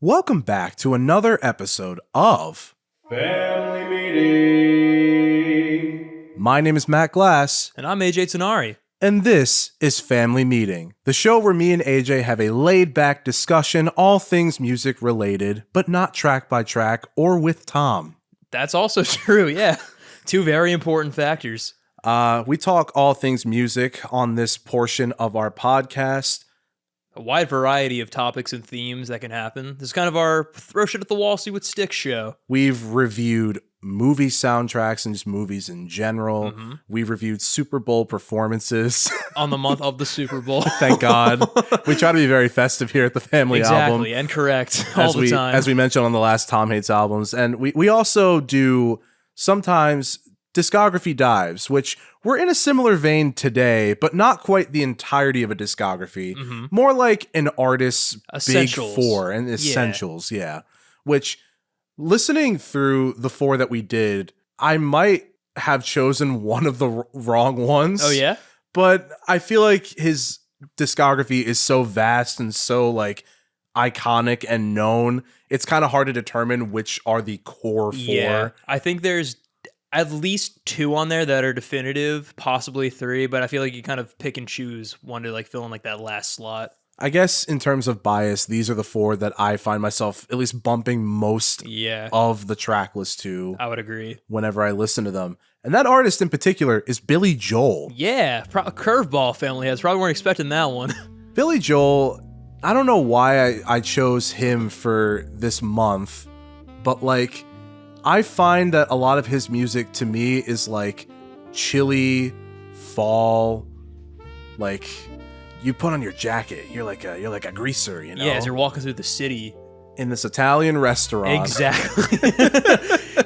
Welcome back to another episode of Family Meeting. My name is Matt Glass, And I'm AJ Tanari. and this is Family Meeting, the show where me and AJ have a laid-back discussion, all things music related, but not track by track or with Tom. That's also true, yeah. Two very important factors. We talk all things music on this portion of our podcast. A wide variety of topics and themes that can happen. This is kind of our throw shit at the wall, see what sticks show. We've reviewed movie soundtracks and just movies in general. Mm-hmm. We've reviewed Super Bowl performances. On the month of the Super Bowl. Thank God. We try to be very festive here at the Family Album. Exactly, and correct all the time. As we mentioned on the last Tom Hates albums. And we also do sometimes discography dives, which we're in a similar vein today, but not quite the entirety of a discography. Mm-hmm. More like an artist's Essentials. big four and essentials, yeah. Which, listening through the four that we did, I might have chosen one of the wrong ones. Oh, yeah? But I feel like his discography is so vast and so like iconic and known. It's kind of hard to determine which are the core four. Yeah. I think there's at least two on there that are definitive, possibly three, but I feel like you kind of pick and choose one to like fill in like that last slot. I guess in terms of bias, these are the four that I find myself at least bumping most of the track list to. I would agree. Whenever I listen to them. And that artist in particular is Billy Joel. Yeah, curveball family heads. Probably weren't expecting that one. Billy Joel, I don't know why I chose him for this month, but like, I find that a lot of his music to me is like chilly fall, like you put on your jacket, you're like a greaser, you know? Yeah, as you're walking through the city. In this Italian restaurant. Exactly.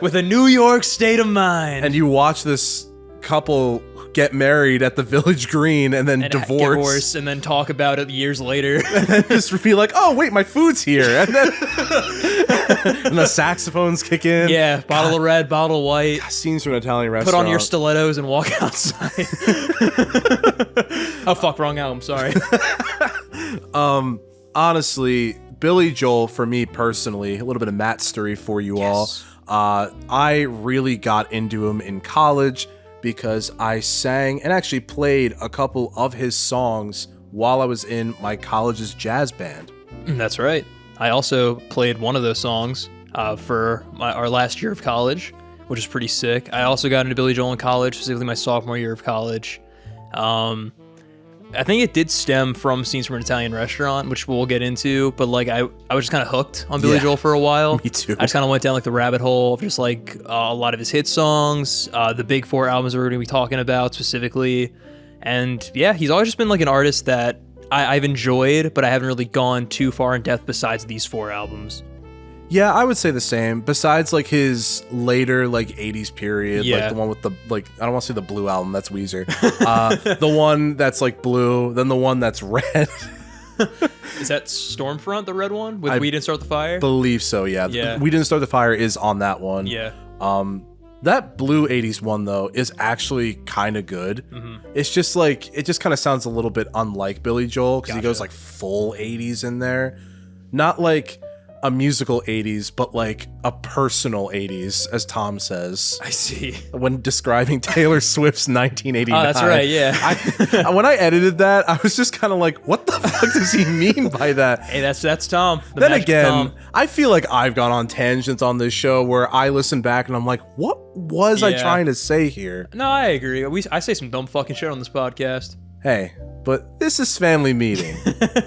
With a New York state of mind. And you watch this couple get married at the Village Green and then divorce and then talk about it years later. And then just be like, oh wait, my food's here. And then and the saxophones kick in. Yeah, bottle of red, bottle of white. Scenes from an Italian restaurant. Put on your stilettos and walk outside. Oh fuck, wrong album, sorry. Honestly, Billy Joel, for me personally, a little bit of Matt story for you all. I really got into him in college because I sang and actually played a couple of his songs while I was in my college's jazz band. That's right. I also played one of those songs for our last year of college, which is pretty sick. I also got into Billy Joel in college, specifically my sophomore year of college. I think it did stem from Scenes from an Italian Restaurant, which we'll get into, but like I was just kind of hooked on Billy Joel for a while. Me too. I just kind of went down like the rabbit hole of just like a lot of his hit songs, the big four albums we're going to be talking about specifically. And yeah, he's always just been like an artist that I've enjoyed, but I haven't really gone too far in depth besides these four albums. Yeah, I would say the same. Besides, like, his later, like, 80s period, like, the one with the, like, I don't want to say the blue album, that's Weezer. The one that's, like, blue, then the one that's red. Is that Stormfront, the red one? With We Didn't Start the Fire? Believe so, yeah. We Didn't Start the Fire is on that one. Yeah. That blue 80s one, though, is actually kind of good. Mm-hmm. It's just, like, it just kind of sounds a little bit unlike Billy Joel, because he goes, like, full 80s in there. Not, like a musical 80s, but like a personal 80s, as Tom says. I see. When describing Taylor Swift's 1989. Oh, that's right, yeah. When I edited that, I was just kind of like, what the fuck does he mean by that? Hey, that's Tom. Then again, I feel like I've gone on tangents on this show where I listen back and I'm like, what was I trying to say here? No, I agree. I say some dumb fucking shit on this podcast. Hey, but this is Family Meeting.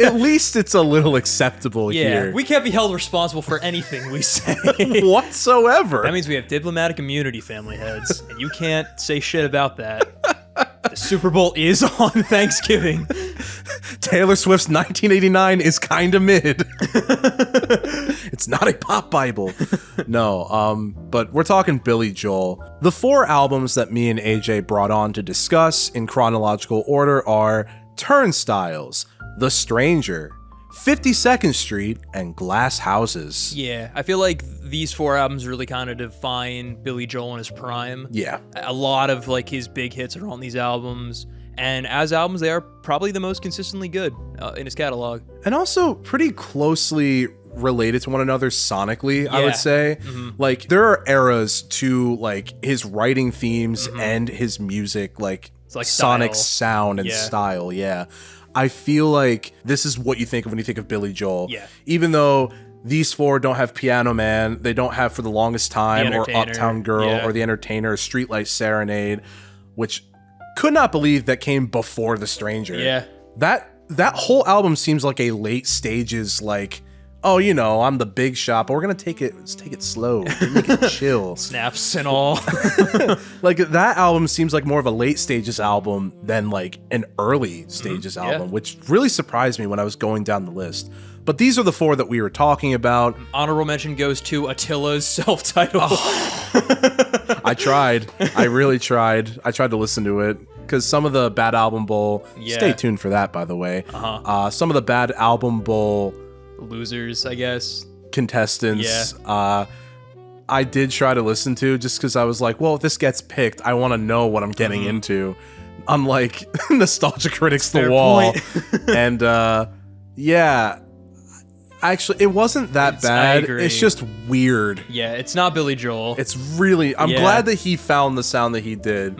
At least it's a little acceptable here. We can't be held responsible for anything we say. Whatsoever. That means we have diplomatic immunity, family heads, and you can't say shit about that. The Super Bowl is on Thanksgiving. Taylor Swift's 1989 is kind of mid. It's not a pop Bible. No, but we're talking Billy Joel. The four albums that me and AJ brought on to discuss in chronological order are Turnstiles, The Stranger, 52nd Street, and Glass Houses. Yeah, I feel like these four albums really kind of define Billy Joel in his prime. Yeah. A lot of like his big hits are on these albums. And as albums, they are probably the most consistently good in his catalog. And also pretty closely related to one another sonically, I Yeah. would say. Like, there are eras to, like, his writing themes and his music, like like sonic style. sound and Yeah. style. Yeah. I feel like this is what you think of when you think of Billy Joel. Yeah. Even though these four don't have Piano Man, they don't have For the Longest Time or Entertainer. Uptown Girl Yeah. or The Entertainer or Streetlight Serenade, which could not believe that came before The Stranger. Yeah. That whole album seems like a late stages, like, oh, you know, I'm the big shot, but we're gonna take it slow, make it chill. Snaps and all. Like, that album seems like more of a late stages album than like an early stages album, which really surprised me when I was going down the list. But these are the four that we were talking about. Honorable mention goes to Attila's self-titled. I tried. I really tried. I tried to listen to it because some of the Bad Album Bowl. Yeah. Stay tuned for that, by the way. Some of the Bad Album Bowl Losers, I guess. contestants. I did try to listen to just because I was like, well, if this gets picked, I want to know what I'm getting into. Unlike Nostalgia Critics The Fair Wall. point. And yeah. Actually, it wasn't that I bad. agree. It's just weird. Yeah, it's not Billy Joel. It's really, I'm Yeah. glad that he found the sound that he did.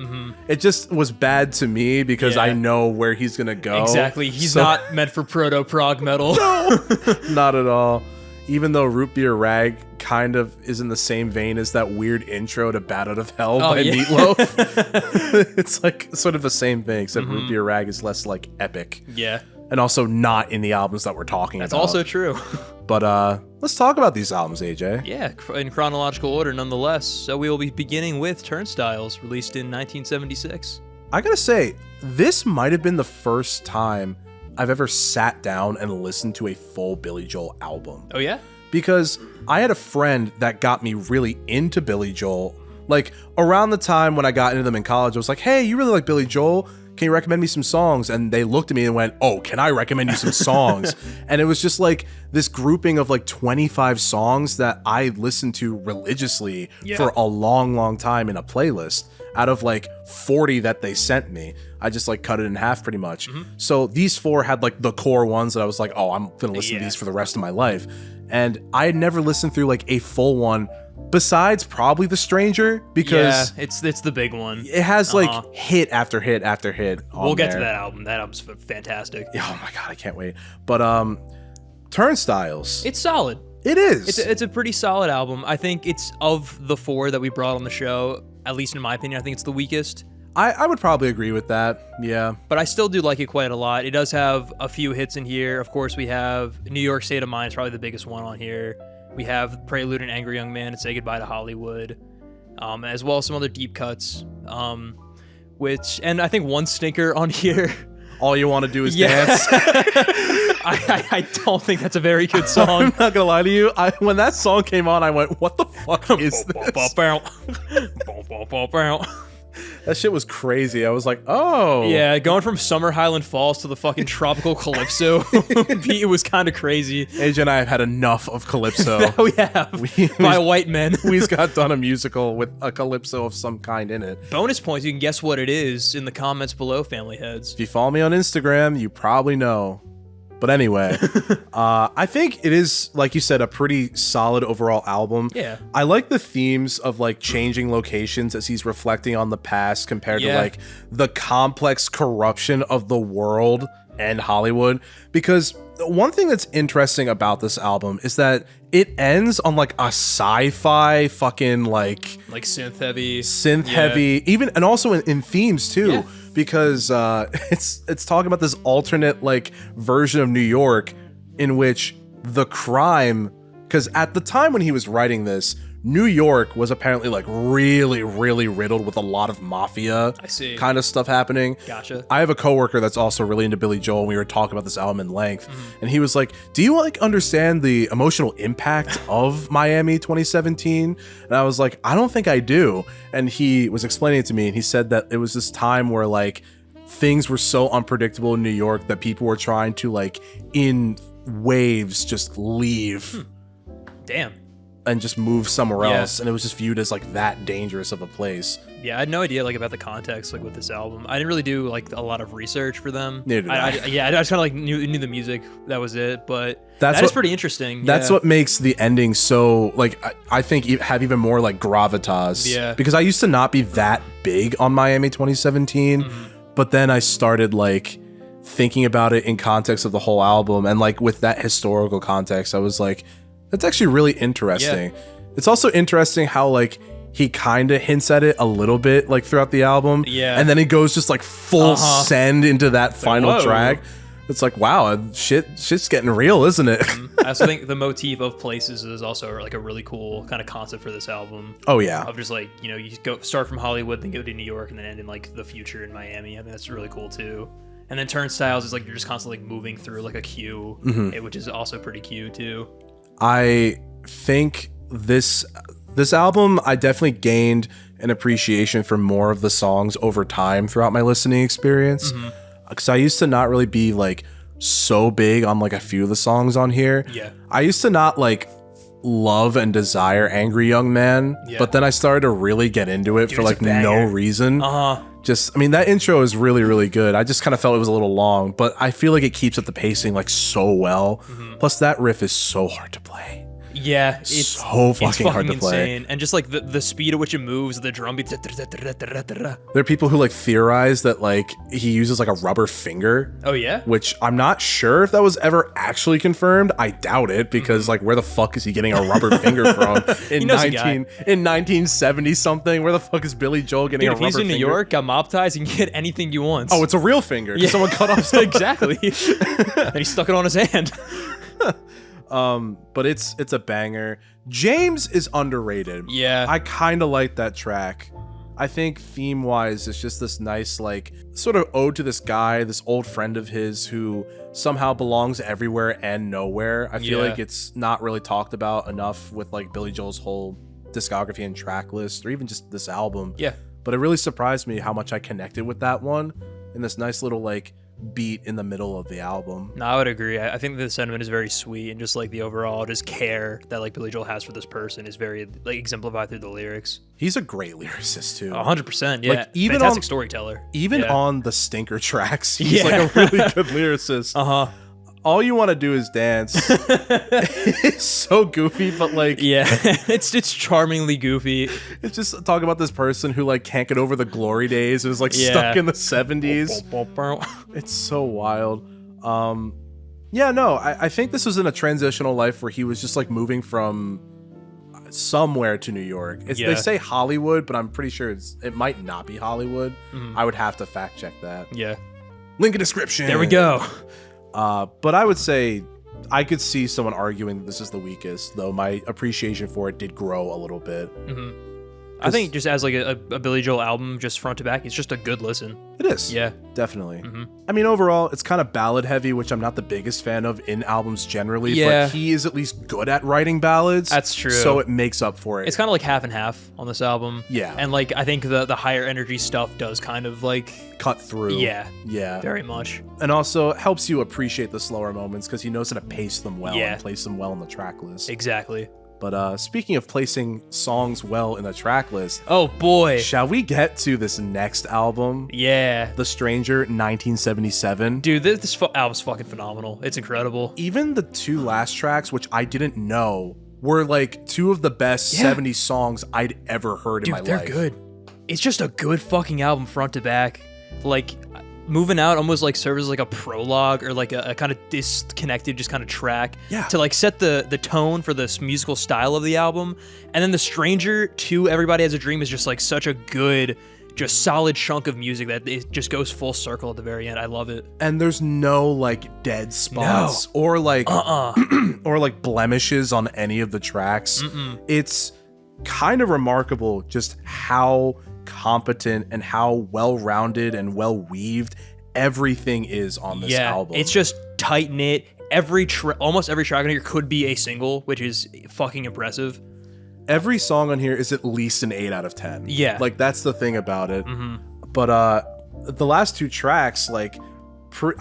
It just was bad to me because Yeah. I know where he's going to go. Exactly. He's So- not meant for proto-prog metal. Not at all. Even though Root Beer Rag kind of is in the same vein as that weird intro to Bat Out of Hell by yeah. Meatloaf. It's like sort of the same thing, except Root Beer Rag is less like epic. Yeah. And also not in the albums that we're talking That's about. also true. But let's talk about these albums, AJ. Yeah, in chronological order nonetheless. So we will be beginning with Turnstiles, released in 1976. I gotta say, this might have been the first time I've ever sat down and listened to a full Billy Joel album. Oh, yeah? Because I had a friend that got me really into Billy Joel. Like, around the time when I got into them in college, I was like, hey, you really like Billy Joel? Can you recommend me some songs? And they looked at me and went, oh, can I recommend you some songs? And it was just like this grouping of like 25 songs that I listened to religiously for a long, long time in a playlist. Out of like 40 that they sent me, I just like cut it in half pretty much. So these four had like the core ones that I was like, oh, I'm gonna listen to these for the rest of my life. And I had never listened through like a full one besides probably The Stranger, because Yeah, it's the big one. it has like hit after hit after hit. We'll get to there. that album. That album's fantastic. Oh my god, I can't wait. But Turnstiles. It's solid. It is. It's a pretty solid album. I think it's, of the four that we brought on the show, at least in my opinion, I think it's the weakest. I would probably agree with that. Yeah. But I still do like it quite a lot. It does have a few hits in here. Of course, we have New York State of Mind is probably the biggest one on here. We have Prelude and Angry Young Man and Say Goodbye to Hollywood, as well as some other deep cuts. And I think one stinker on here. All you want to do is dance. I don't think that's a very good song. I'm not gonna lie to you. When that song came on, I went, "What the fuck is this?" That shit was crazy. I was like, "Oh, Yeah, going from Summer Highland Falls to the fucking tropical calypso beat was kind of crazy. AJ and I have had enough of calypso. We have by white men. We just got done a musical with a calypso of some kind in it. Bonus points, you can guess what it is in the comments below, family heads. If you follow me on Instagram, you probably know. But anyway, I think it is, like you said, a pretty solid overall album. Yeah. I like the themes of like changing locations as he's reflecting on the past compared to like the complex corruption of the world and Hollywood. Because one thing that's interesting about this album is that it ends on like a sci-fi fucking like synth heavy. synth heavy, even, and also in themes too. Yeah. Because it's talking about this alternate like version of New York in which the crime, because at the time when he was writing this, New York was apparently like really, really riddled with a lot of mafia kind of stuff happening. Gotcha. I have a coworker that's also really into Billy Joel, and we were talking about this album in length, and he was like, do you like understand the emotional impact of Miami 2017? And I was like, I don't think I do. And he was explaining it to me, and he said that it was this time where like things were so unpredictable in New York that people were trying to like in waves just leave. Damn. and just move somewhere Yeah. else, and it was just viewed as like that dangerous of a place. Yeah, I had no idea like about the context like with this album. I didn't really do like a lot of research for them. Neither did I. Yeah, I just kind of like knew the music. That was it. But That's that is what- pretty interesting. That's yeah. what makes the ending so like I think have even more like gravitas. Yeah. Because I used to not be that big on Miami 2017, but then I started like thinking about it in context of the whole album, and like with that historical context, I was like, that's actually really interesting. It's also interesting how like he kind of hints at it a little bit like throughout the album, Yeah. and then it goes just like full send into that final whoa. track. It's like, wow, shit's getting real, isn't it? I also think the motif of places is also like a really cool kind of concept for this album. Oh yeah. Of just like, you know, you go start from Hollywood, then go to New York, and then end in like the future in Miami. I think that's really cool too. And then Turnstiles is like you're just constantly like moving through like a queue, which is also pretty cute too. I think this album, I definitely gained an appreciation for more of the songs over time throughout my listening experience. Because I used to not really be like so big on like a few of the songs on here. Yeah. I used to not like love and desire Angry Young Man, but then I started to really get into it for it's like a banger. no reason. Uh-huh. Just, I mean, that intro is really, really good. I just kind of felt it was a little long, but I feel like it keeps up the pacing like so well. Plus, that riff is so hard to play. Yeah, it's So fucking hard to play. insane. And just like the speed at which it moves, the drum beat. There are people who like theorize that like he uses like a rubber finger, Oh yeah? which I'm not sure if that was ever actually confirmed. I doubt it, because like where the fuck is he getting a rubber finger from in knows a guy. in 1970 something? Where the fuck is Billy Joel getting Dude, a if rubber he's in finger? New York, got mob ties, he can get anything you want. Oh, it's a real finger. Yeah. Someone cut off some- exactly. And he stuck it on his hand. but it's a banger. James is underrated. Yeah. I kind of like that track. I think theme wise, it's just this nice, like, sort of ode to this guy, this old friend of his who somehow belongs everywhere and nowhere. I feel Yeah. like it's not really talked about enough with like Billy Joel's whole discography and track list, or even just this album. Yeah. But it really surprised me how much I connected with that one in this nice little like beat in the middle of the album. No, I would agree. I think the sentiment is very sweet, and just like the overall just care that like Billy Joel has for this person is very like exemplified through the lyrics. He's a great lyricist too. 100%. Yeah. Like, even fantastic on- storyteller. Even Yeah. on the stinker tracks, he's Yeah. like a really good lyricist. Uh-huh. All you want to do is dance. It's so goofy, but like, Yeah. it's charmingly goofy. it's just talking about this person who like can't get over the glory days. It was like Yeah. stuck in the 70s. It's so wild. Yeah, no, I think this was in a transitional life where he was just like moving from somewhere to New York. They Yeah. say Hollywood, but I'm pretty sure it might not be Hollywood. Mm-hmm. I would have to fact check that. Yeah. Link in description. There we go. But I would say I could see someone arguing that this is the weakest, though my appreciation for it did grow a little bit. I think just as like a Billy Joel album, just front to back, it's just a good listen. It is. Yeah. Definitely. I mean, overall, it's kind of ballad heavy, which I'm not the biggest fan of in albums generally, Yeah. but he is at least good at writing ballads. That's true. So it makes up for it. It's kind of like half and half on this album. Yeah. And like I think the higher energy stuff does kind of like cut through. Yeah. Yeah. very much. And also helps you appreciate the slower moments because he knows how to pace them well Yeah. and place them well in the track list. Exactly. But speaking of placing songs well in the track list, Oh boy. shall we get to this next album? Yeah. The Stranger, 1977. Dude, this album's fucking phenomenal. It's incredible. Even the two last tracks, which I didn't know, were like two of the best Yeah. 70s songs I'd ever heard in Dude, my they're life. good. It's just a good fucking album front to back. Like Moving Out almost like serves as like a prologue or like a kind of disconnected just kind of track to like set the tone for this musical style of the album. And then The Stranger to Everybody Has a Dream is just like such a good, just solid chunk of music that it just goes full circle at the very end. I love it. And there's no like dead spots or like or like blemishes on any of the tracks. It's kind of remarkable just how competent and how well-rounded and well-weaved everything is on this album. It's just tight knit. Almost every track on here could be a single, which is fucking impressive. Every song on here is at least an 8 out of 10. Yeah. Like that's the thing about it. But the last two tracks, like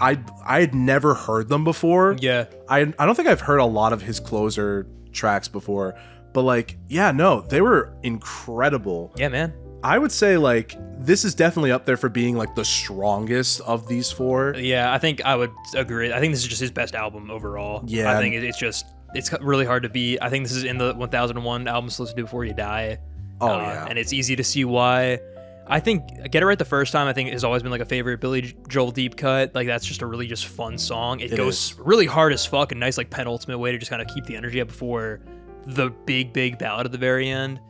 I had never heard them before. Yeah. I don't think I've heard a lot of his closer tracks before, but like, yeah, no, they were incredible. Yeah, man. I would say like this is definitely up there for being like the strongest of these 4. Yeah, I think I would agree. I think this is just his best album overall. Yeah. I think it's really hard to beat. I think this is in the 1001 albums to listen to before you die. Oh, yeah. And it's easy to see why. I think Get It Right the First Time, I think, has always been like a favorite Billy Joel deep cut. Like, that's just a really just fun song. It goes really hard as fuck, a nice like penultimate way to just kind of keep the energy up before the big ballad at the very end.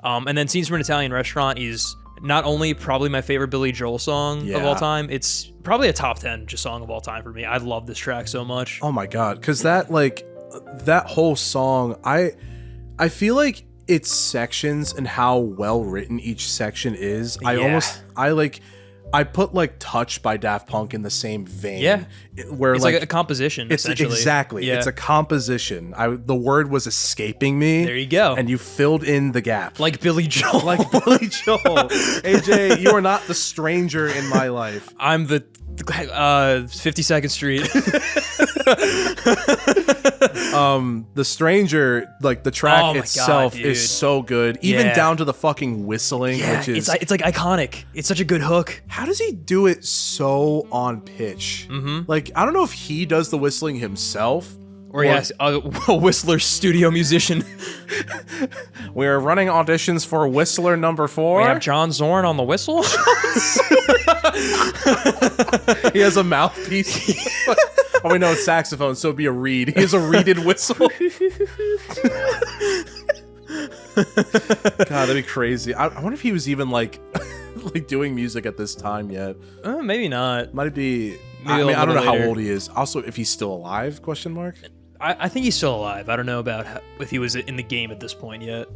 And then Scenes from an Italian Restaurant is not only probably my favorite Billy Joel song of all time, it's probably a top 10 just song of all time for me. I love this track so much. Oh my God. Cause that whole song, I feel like its sections and how well written each section is. I put like Touch by Daft Punk in the same vein. Yeah. Where it's like a composition, essentially. Exactly. Yeah. It's a composition. The word was escaping me. There you go. And you filled in the gap. Like Billy Joel. Like Billy Joel. AJ, you are not the stranger in my life. I'm the 52nd Street. The Stranger, like the track itself God, is so good, even down to the fucking whistling, which is it's like iconic. It's such a good hook. How does he do it so on pitch? Like, I don't know if he does the whistling himself, or he has a Whistler studio musician. We're running auditions for Whistler number 4. We have John Zorn on the whistle. He has a mouthpiece. Oh, wait, no, it's saxophone, so it'd be a reed. He has a reeded whistle. God, that'd be crazy. I wonder if he was even like doing music at this time yet. Maybe not. Might be. Maybe I mean, I don't know later. how old he is. Also, if he's still alive? Question mark. I think he's still alive. I don't know about if he was in the game at this point yet.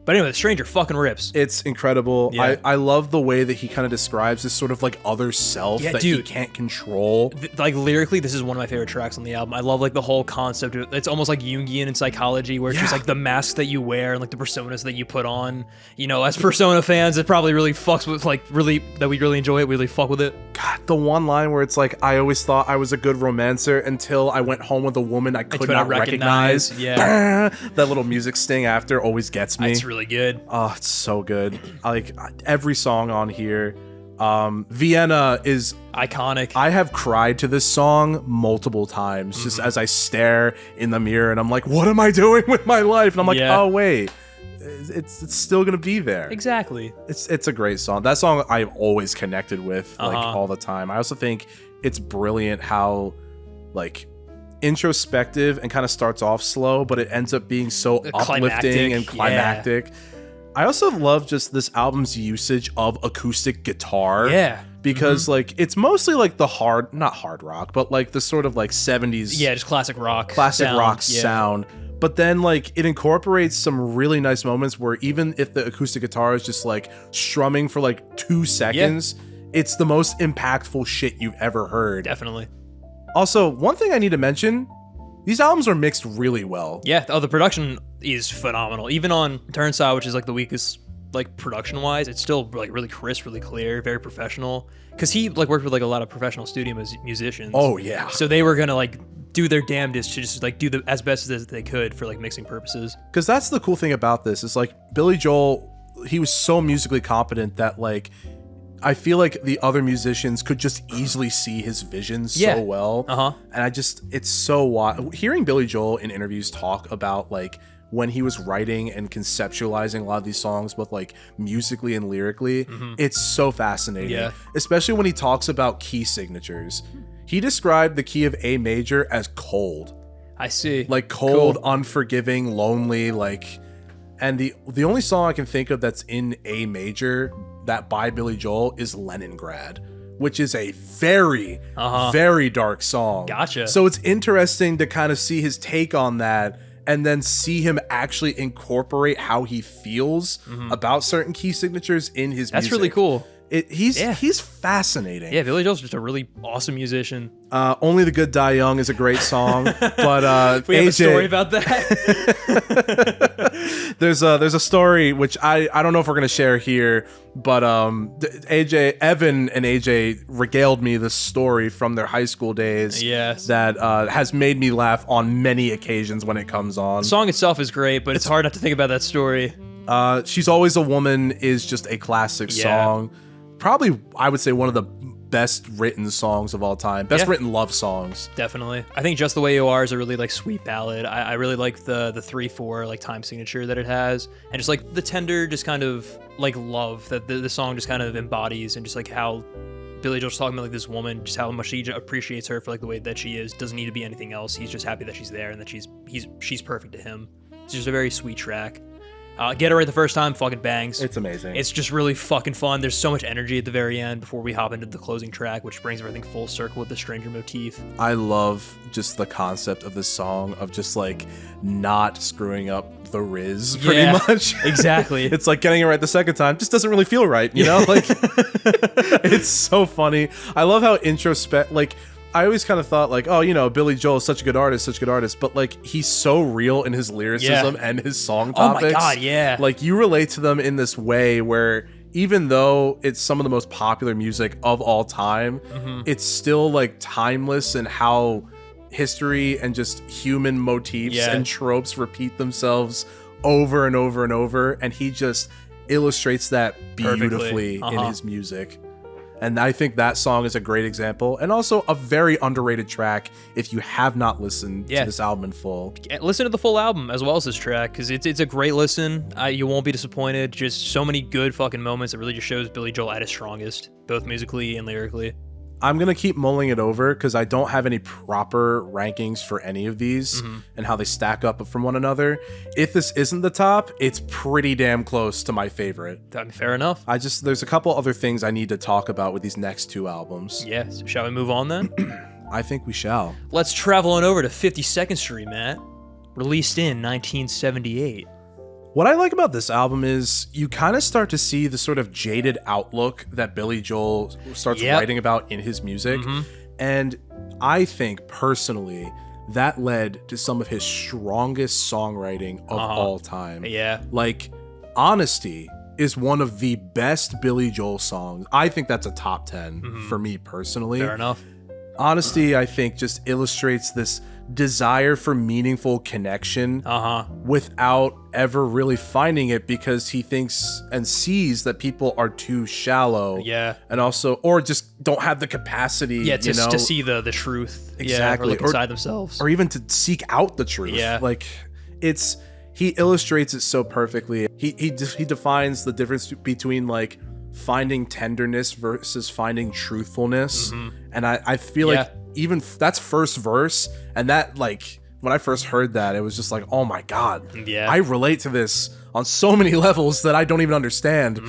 But anyway, The Stranger fucking rips. It's incredible. Yeah. I love the way that he kind of describes this sort of like other self that he can't control. Like lyrically, this is one of my favorite tracks on the album. I love like the whole concept of it's almost like Jungian in psychology, where it's just like the masks that you wear and like the personas that you put on. You know, as Persona fans, it probably really fucks with like that we really enjoy it. We really fuck with it. God, the one line where it's like, I always thought I was a good romancer until I went home with a woman I could not recognize. Yeah. That little music sting after always gets me. It's really good. Oh, it's so good. Like every song on here. Vienna is iconic. I have cried to this song multiple times just as I stare in the mirror and I'm like, what am I doing with my life? And I'm like, oh wait, it's still gonna be there. Exactly. It's a great song. That song I've always connected with like all the time. I also think it's brilliant how like introspective and kind of starts off slow, but it ends up being so uplifting and climactic. Yeah. I also love just this album's usage of acoustic guitar. Yeah. Because like it's mostly like the not hard rock, but like the sort of like 70s. Yeah, just classic rock sound. But then like it incorporates some really nice moments where even if the acoustic guitar is just like strumming for like 2 seconds, it's the most impactful shit you've ever heard. Definitely. Also, one thing I need to mention, these albums are mixed really well. Yeah, the production is phenomenal. Even on Turnstile, which is like the weakest like production wise, it's still like really crisp, really clear, very professional. Because he like worked with like a lot of professional studio musicians. Oh yeah. So they were gonna like do their damnedest to just like do the as best as they could for like mixing purposes. Because that's the cool thing about this is like Billy Joel, he was so musically competent that like I feel like the other musicians could just easily see his vision so well. And it's so wild. Hearing Billy Joel in interviews talk about like when he was writing and conceptualizing a lot of these songs, both like musically and lyrically, it's so fascinating. Yeah. Especially when he talks about key signatures. He described the key of A major as cold. I see. Like cold, unforgiving, lonely, like... And the only song I can think of that's in A major that by Billy Joel is Leningrad, which is a very, very dark song. Gotcha. So it's interesting to kind of see his take on that and then see him actually incorporate how he feels about certain key signatures in his music. That's really cool. He's fascinating. Yeah, Billy Joel's just a really awesome musician. Only the Good Die Young is a great song, but We have AJ, a story about that. there's a story which I don't know if we're gonna share here, but Evan and AJ regaled me this story from their high school days. Yes. That has made me laugh on many occasions when it comes on. The song itself is great, but it's hard not to think about that story. She's Always a Woman is just a classic song. Probably, I would say, one of the best written songs of all time. Best written love songs. Definitely. I think Just the Way You Are is a really like sweet ballad. I really like the 3/4 like time signature that it has, and just like the tender, just kind of like love that the song just kind of embodies, and just like how Billy Joel's talking about like this woman, just how much he appreciates her for like the way that she is. Doesn't need to be anything else. He's just happy that she's there and that she's perfect to him. It's just a very sweet track. Get It Right the First Time fucking bangs. It's amazing. It's just really fucking fun. There's so much energy at the very end before we hop into the closing track, which brings everything full circle with the stranger motif. I love just the concept of this song of just like not screwing up the Riz pretty much. Exactly. It's like getting it right the second time just doesn't really feel right, you know? Like it's so funny. I love how like I always kind of thought like, oh, you know, Billy Joel is such a good artist, but like he's so real in his lyricism and his song topics. Oh my god, yeah. Like you relate to them in this way where even though it's some of the most popular music of all time, it's still like timeless in how history and just human motifs and tropes repeat themselves over and over and over, and he just illustrates that beautifully in his music. And I think that song is a great example, and also a very underrated track if you have not listened to this album in full. Listen to the full album as well as this track, because it's a great listen. You won't be disappointed. Just so many good fucking moments. It really just shows Billy Joel at his strongest, both musically and lyrically. I'm going to keep mulling it over because I don't have any proper rankings for any of these and how they stack up from one another. If this isn't the top, it's pretty damn close to my favorite. Fair enough. There's a couple other things I need to talk about with these next two albums. Yeah, so shall we move on then? I think we shall. Let's travel on over to 52nd Street, Matt. Released in 1978. What I like about this album is you kind of start to see the sort of jaded outlook that Billy Joel starts writing about in his music. And I think personally that led to some of his strongest songwriting of all time. Yeah. Like Honesty is one of the best Billy Joel songs. I think that's a top 10 for me personally. Fair enough. Honesty, I think, just illustrates this desire for meaningful connection without ever really finding it because he thinks and sees that people are too shallow. Yeah. And also, or just don't have the capacity, to see the truth. Exactly. Or look inside themselves. Or even to seek out the truth. Yeah. Like, he illustrates it so perfectly. He defines the difference between, like, finding tenderness versus finding truthfulness. And I feel like even that's first verse, and that, like, when I first heard that, it was just like, oh my god, I relate to this on so many levels that I don't even understand.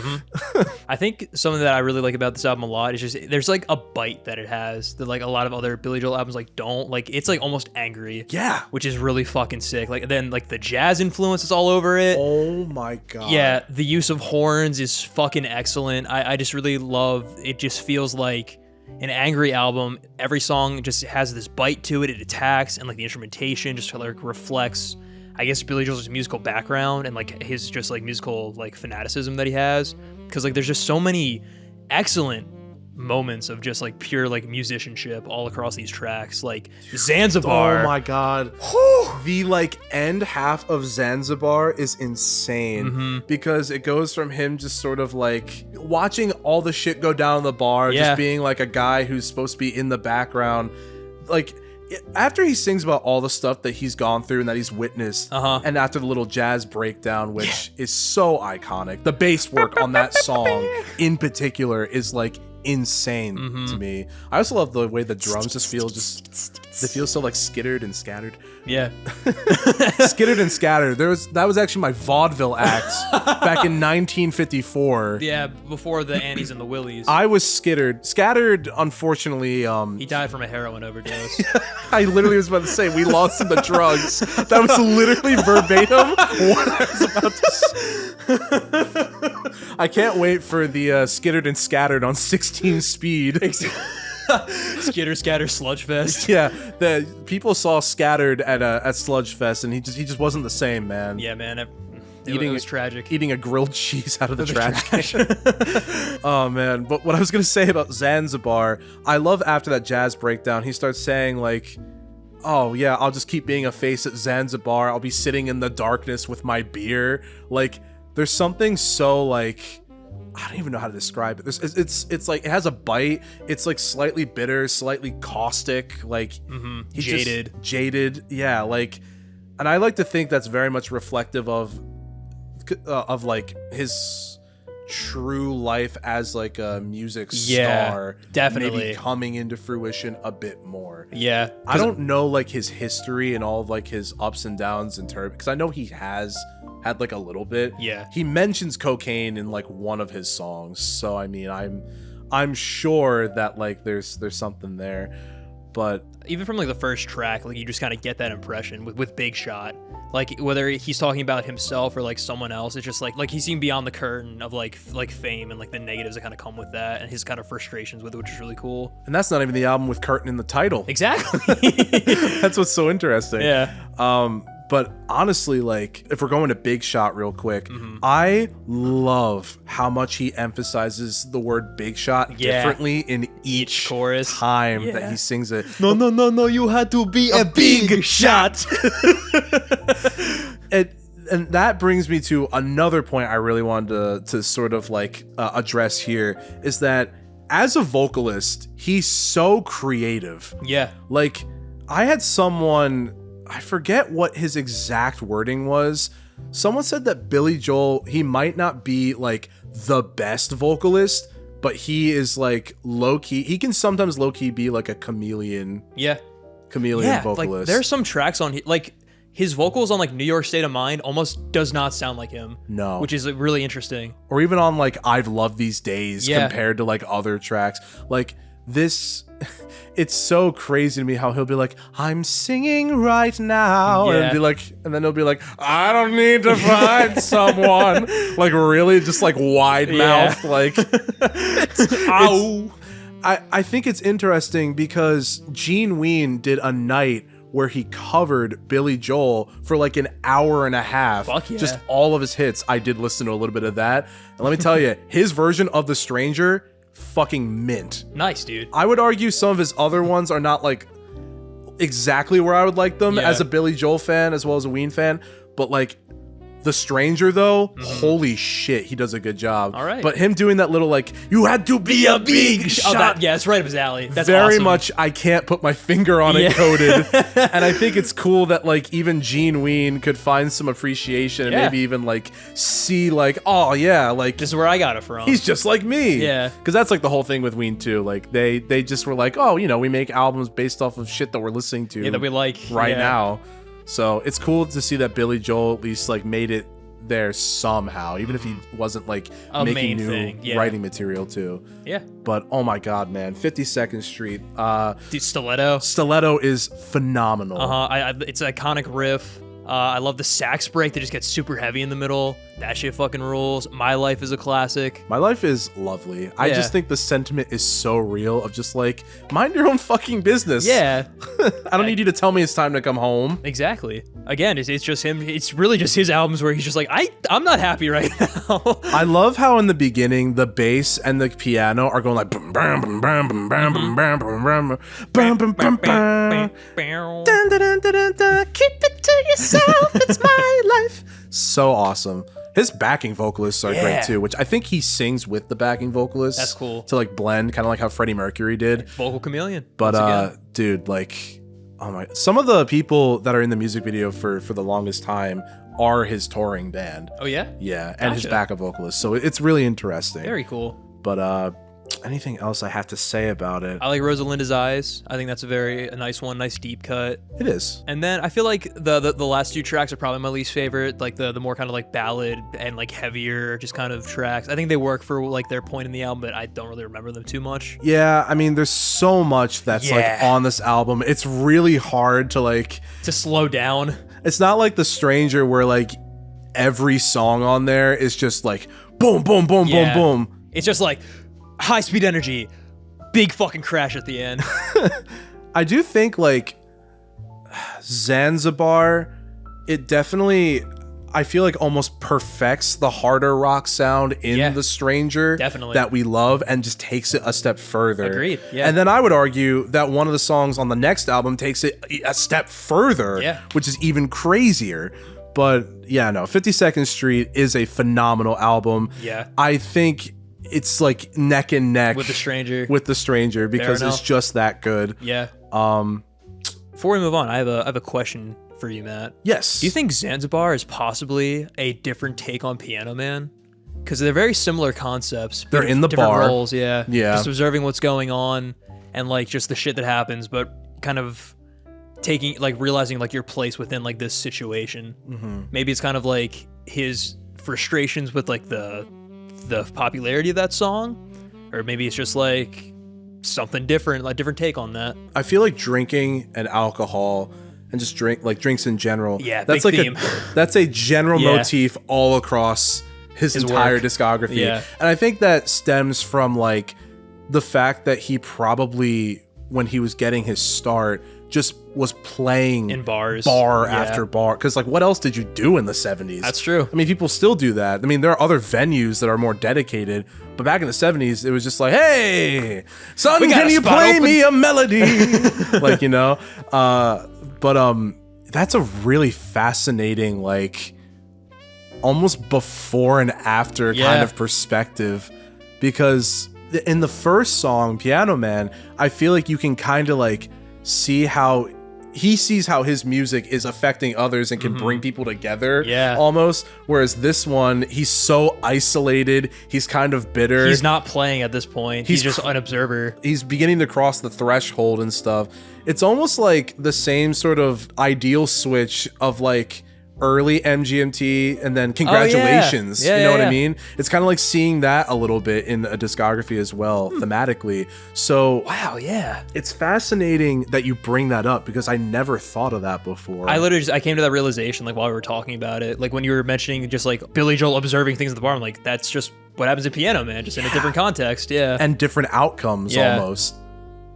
I think something that I really like about this album a lot is just there's like a bite that it has that like a lot of other Billy Joel albums like don't. Like it's like almost angry. Yeah. Which is really fucking sick. Like then like the jazz influence is all over it. Oh my god. Yeah, the use of horns is fucking excellent. I just really love it. Just feels like an angry album. Every song just has this bite to it. It attacks, and like the instrumentation just like reflects, I guess, Billy Joel's musical background and like his just like musical like fanaticism that he has. Because like there's just so many excellent moments of just like pure like musicianship all across these tracks. Like Zanzibar. Oh my god. The like end half of Zanzibar is insane because it goes from him just sort of like watching all the shit go down in the bar, just being like a guy who's supposed to be in the background. Like after he sings about all the stuff that he's gone through and that he's witnessed, and after the little jazz breakdown, which is so iconic, the bass work on that song in particular is like insane to me. I also love the way the drums just feel they feel so like skittered and scattered. Yeah. Skittered and scattered. That was actually my vaudeville act back in 1954. Yeah, before the Annies and the Willies. I was skittered. Scattered, unfortunately, he died from a heroin overdose. I literally was about to say we lost him to drugs. That was literally verbatim what I was about to say. I can't wait for the skittered and scattered on 16 speed. Skitter Scatter Sludge Fest. Yeah, the people saw Scattered at Sludge Fest, and he just wasn't the same, man. Yeah, man. It was tragic. Eating a grilled cheese out of the trash can. Oh, man. But what I was going to say about Zanzibar, I love after that jazz breakdown, he starts saying, like, oh, yeah, I'll just keep being a face at Zanzibar. I'll be sitting in the darkness with my beer. Like, there's something so, like, I don't even know how to describe it. It's like, it has a bite. It's, like, slightly bitter, slightly caustic. Like, jaded. Jaded. Yeah, like, and I like to think that's very much reflective of like his true life as like a music star, definitely maybe coming into fruition a bit more. Yeah, I don't know like his history and all of like his ups and downs and because I know he has had like a little bit. Yeah, he mentions cocaine in like one of his songs, so I mean I'm sure that like there's something there. But even from like the first track, like you just kind of get that impression with Big Shot. Like whether he's talking about himself or like someone else, it's just like he's seen beyond the curtain of like fame and like the negatives that kind of come with that and his kind of frustrations with it, which is really cool. And that's not even the album with curtain in the title. Exactly. That's what's so interesting. Yeah. But honestly, like, if we're going to Big Shot real quick, I love how much he emphasizes the word Big Shot differently in each chorus time that he sings it. No, you had to be a big shot. And that brings me to another point I really wanted to sort of like address here, is that as a vocalist, he's so creative. Yeah. Like, I had someone... I forget what his exact wording was. Someone said that Billy Joel, he might not be like the best vocalist, but he is like low-key. He can sometimes low-key be like a chameleon. Yeah. Vocalist. Like there's some tracks on like his vocals on like New York State of Mind almost does not sound like him. No. Which is like, really interesting. Or even on like I've Loved These Days compared to like other tracks. Like this... It's so crazy to me how he'll be like, I'm singing right now, and be like, and then he'll be like, I don't need to find someone. Like really, just like wide mouth, like. Ow! I think it's interesting because Gene Ween did a night where he covered Billy Joel for like an hour and a half. Fuck yeah. Just all of his hits. I did listen to a little bit of that, and let me tell you, his version of The Stranger. Fucking mint. Nice, dude. I would argue some of his other ones are not like exactly where I would like them as a Billy Joel fan as well as a Ween fan, but like The Stranger though, holy shit, he does a good job. All right. But him doing that little like, you had to be a big shot. It's right up his alley. That's very awesome. much I can't put my finger on it coded. And I think it's cool that like even Gene Ween could find some appreciation and maybe even like see like, oh yeah, like this is where I got it from. He's just like me. Yeah. Because that's like the whole thing with Ween too. Like they just were like, oh, you know, we make albums based off of shit that we're listening to that we like right now. So it's cool to see that Billy Joel at least like made it there somehow, even if he wasn't like making new writing material too. Yeah. But oh my god, man, 52nd Street. Dude, Stiletto. Stiletto is phenomenal. It's an iconic riff. I love the sax break that just gets super heavy in the middle. That shit fucking rules. My Life is a classic. My Life is lovely. I just think the sentiment is so real of just like, mind your own fucking business. Yeah. I don't need you to tell me it's time to come home. Exactly. Again, it's just him. It's really just his albums where he's just like, I'm not happy right now. I love how in the beginning, the bass and the piano are going like, bum, bum, bum, bum, bum, bum, bum, bum, bum, bum, bum, bum, bum. Dun, dun, dun, dun, dun, dun. Keep it to yourself, it's my life. So awesome. His backing vocalists are great too, which I think he sings with the backing vocalists. That's cool. To like blend, kind of like how Freddie Mercury did. Vocal chameleon. But dude, like, oh my, some of the people that are in the music video for the longest time are his touring band. Oh yeah? Yeah, and his backup vocalists. So it's really interesting. Very cool. But anything else I have to say about it? I like Rosalinda's Eyes. I think that's a nice one, nice deep cut. It is. And then I feel like the last two tracks are probably my least favorite, like the more kind of like ballad and like heavier just kind of tracks. I think they work for like their point in the album, but I don't really remember them too much. Yeah, I mean, there's so much that's like on this album. It's really hard to slow down. It's not like The Stranger where like every song on there is just like boom, boom, boom, Yeah. boom, boom. It's just like high speed energy, big fucking crash at the end. I do think like Zanzibar, it definitely, I feel like almost perfects the harder rock sound in The Stranger Definitely. that we love and just takes it a step further. Agreed, yeah. And then I would argue that one of the songs on the next album takes it a step further, Yeah. which is even crazier. But yeah, no, 52nd Street is a phenomenal album. Yeah. I think it's like neck and neck With The Stranger. with The Stranger because it's enough. just that good. Yeah. Before we move on, I have a question for you, Matt. Yes. Do you think Zanzibar is possibly a different take on Piano Man? Because they're very similar concepts. They're in the different bar. roles, yeah. Yeah. Just observing what's going on and like just the shit that happens, but kind of taking like realizing like your place within like this situation. Mm-hmm. Maybe it's kind of like his frustrations with like the popularity of that song, or maybe it's just like something different, like different take on that. I feel like drinking and alcohol and just drinks in general. Yeah, that's big like theme. that's a general Yeah. motif all across his entire work. discography. Yeah. And I think that stems from like the fact that he probably, when he was getting his start, just was playing In bars. bar Yeah. after bar. Because like, what else did you do in the 70s? That's true. I mean, people still do that. I mean, there are other venues that are more dedicated, but back in the 70s, it was just like, hey, son, We got can a you spot play open." me a melody? Like, you know, but that's a really fascinating, like, almost before and after kind Yeah. of perspective, because in the first song, Piano Man, I feel like you can kind of like see how he sees how his music is affecting others and can bring people together. Yeah. Almost. Whereas this one, he's so isolated. He's kind of bitter. He's not playing at this point. He's He's just an observer. He's beginning to cross the threshold and stuff. It's almost like the same sort of ideal switch of like early MGMT and then Congratulations. Yeah, you know what yeah. I mean? It's kind of like seeing that a little bit in a discography as well, thematically. So Wow, yeah. it's fascinating that you bring that up because I never thought of that before. I literally I came to that realization like while we were talking about it. Like when you were mentioning just like Billy Joel observing things at the bar, I'm like, that's just what happens in Piano Man, just in a different context. Yeah. and different outcomes Yeah. almost.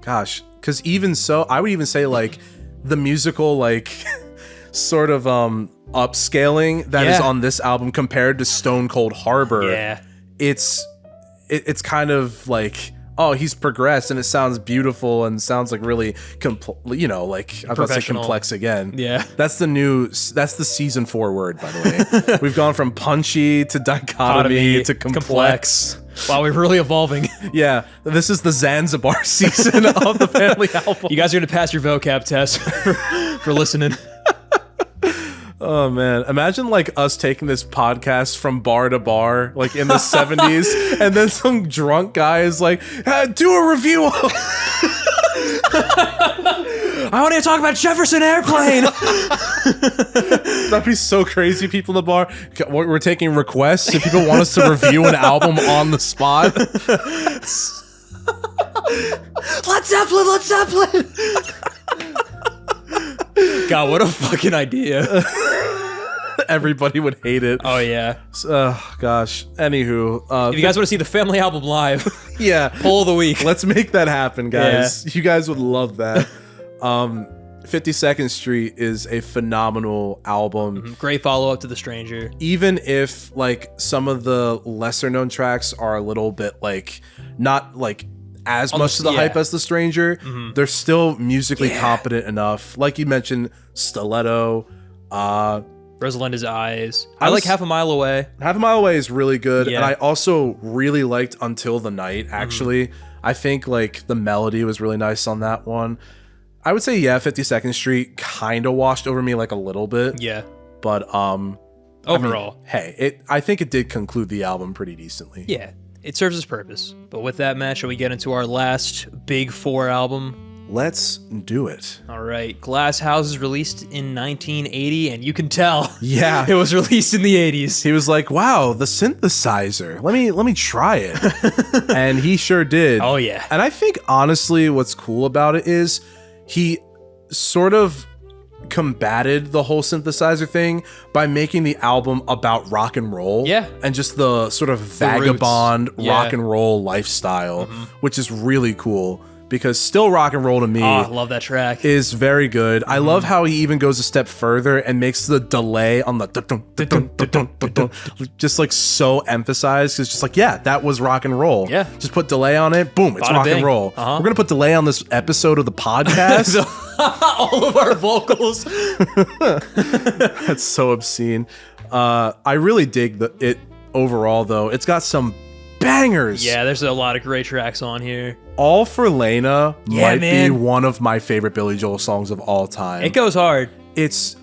Gosh, because even so, I would even say like the musical like sort of upscaling that is Yeah. on this album compared to Stone Cold Harbor. Yeah. It's kind of like, oh, he's progressed and it sounds beautiful and sounds like really like I was about to say Professional. complex again. Yeah. That's the season 4 word, by the way. We've gone from punchy to dichotomy to complex. Wow, we're really evolving. Yeah, this is the Zanzibar season of the Family Album. You guys are gonna pass your vocab test for listening. Oh man, imagine like us taking this podcast from bar to bar, like in the 70s, and then some drunk guy is like, do a review. I want to talk about Jefferson Airplane. That'd be so crazy. People in the bar, we're taking requests. If people want us to review an album on the spot. Led Zeppelin. God, what a fucking idea. Everybody would hate it. Oh yeah. Oh gosh. Anywho, If you guys want to see the Family Album live, yeah, poll of the week. let's make that happen, guys. You guys would love that. 52nd Street is a phenomenal album. Great follow up to The Stranger. Even if like some of the lesser known tracks are a little bit like not like as much to the yeah. hype as The Stranger, they're still musically competent enough. Like you mentioned, Stiletto, Rosalinda's Eyes. I I like was- Half a Mile Away. Half a Mile Away is really good, Yeah. and I also really liked Until the Night, actually. I think like the melody was really nice on that one. I would say, yeah, 52nd Street kind of washed over me like a little bit, Yeah. but Overall. I think it did conclude the album pretty decently. Yeah. It serves its purpose. But with that, Matt, shall we get into our last Big Four album? Let's do it. All right. Glass House is released in 1980, and you can tell Yeah. it was released in the 80s. He was like, "Wow, the synthesizer. Let me try it." And he sure did. Oh, yeah. And I think honestly what's cool about it is he sort of combated the whole synthesizer thing by making the album about rock and roll. Yeah. And just the sort of vagabond rock and roll lifestyle, which is really cool. Because Still Rock and Roll to me I love that track. is very good. I love how he even goes a step further and makes the delay on the just like so emphasized. It's just like, yeah, that was rock and roll. Yeah. Just put delay on it. Boom, it's Bada rock bing. and roll. We're going to put delay on this episode of the podcast. All of our vocals. That's so obscene. I really dig it overall, though. It's got some bangers. Yeah, there's a lot of great tracks on here. All for Lena might be man. one of my favorite Billy Joel songs of all time. It goes hard. It's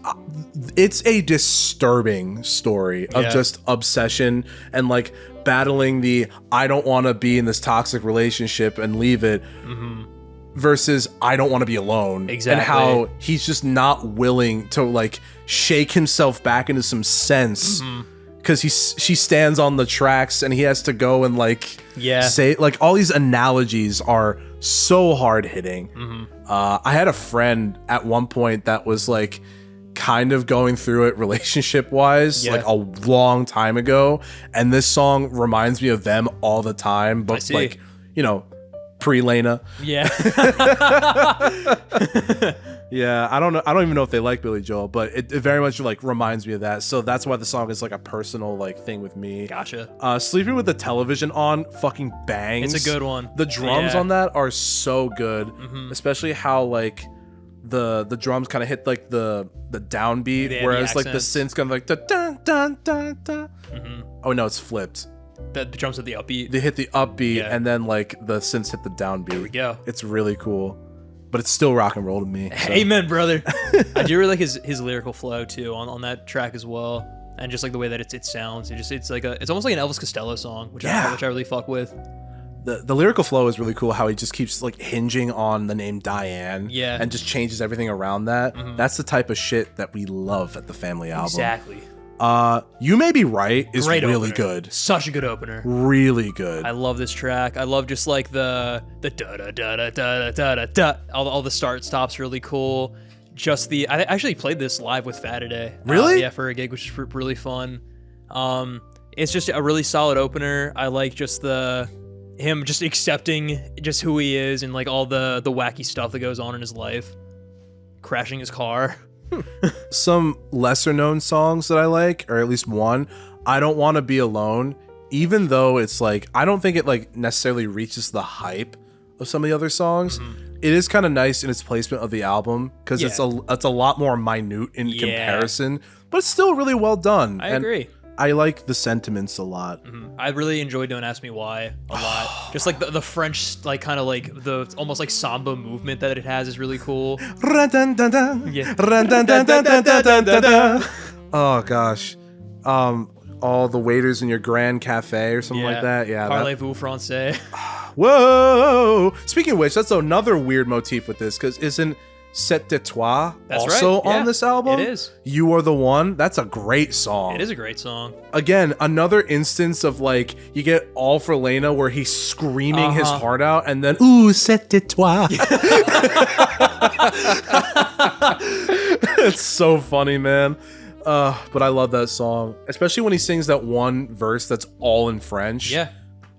a disturbing story of just obsession and like battling the I don't want to be in this toxic relationship and leave it versus I don't want to be alone. Exactly. And how he's just not willing to like shake himself back into some sense. Because she stands on the tracks and he has to go and like say like all these analogies are so hard hitting. I had a friend at one point that was like kind of going through it relationship wise like a long time ago, and this song reminds me of them all the time. But like, you know, pre-Lena. Yeah. Yeah, I don't know. I don't even know if they like Billy Joel, but it very much like reminds me of that. So that's why the song is like a personal like thing with me. Gotcha. Sleeping with the television on fucking bangs. It's a good one. The drums on that are so good, especially how like the drums kind of hit like the downbeat, whereas like the synths kind of like the dun dun dun dun. Oh no, it's flipped. The drums hit the upbeat. They hit the upbeat, and then like the synths hit the downbeat. There we go. It's really cool. But it's still rock and roll to me. So. Amen, brother. I do really like his lyrical flow too on that track as well, and just like the way that it sounds. It's almost like an Elvis Costello song, which I really fuck with. The lyrical flow is really cool. How he just keeps like hinging on the name Diane, and just changes everything around that. That's the type of shit that we love at the Family album. Exactly. You May Be Right is Great really opener. good. Such a good opener. Really good. I love this track. I love just like the da da da da da da da da. All the start stops really cool. Just I actually played this live with Fat today. Really? Yeah, for a gig, which is really fun. It's just a really solid opener. I like just him just accepting just who he is and like all the wacky stuff that goes on in his life. Crashing his car. Some lesser known songs that I like, or at least one, I Don't Want to Be Alone, even though it's like I don't think it like necessarily reaches the hype of some of the other songs. It is kind of nice in its placement of the album because it's a lot more minute in comparison, but it's still really well done. I agree. I like the sentiments a lot. I really enjoy Don't Ask Me Why a lot. Just like the French, like kind of like the almost like samba movement that it has is really cool. Yeah. Oh gosh. All the waiters in your Grand Cafe or something like that. Yeah. Parlez-vous français? Whoa. Speaking of which, that's another weird motif with this, because isn't C'est de Toi also on this album? It is. You Are the One. That's a great song. It is a great song. Again, another instance of like you get All for Lena where he's screaming his heart out, and then ooh, C'est de Toi. It's so funny, man. But I love that song, especially when he sings that one verse that's all in French. Yeah.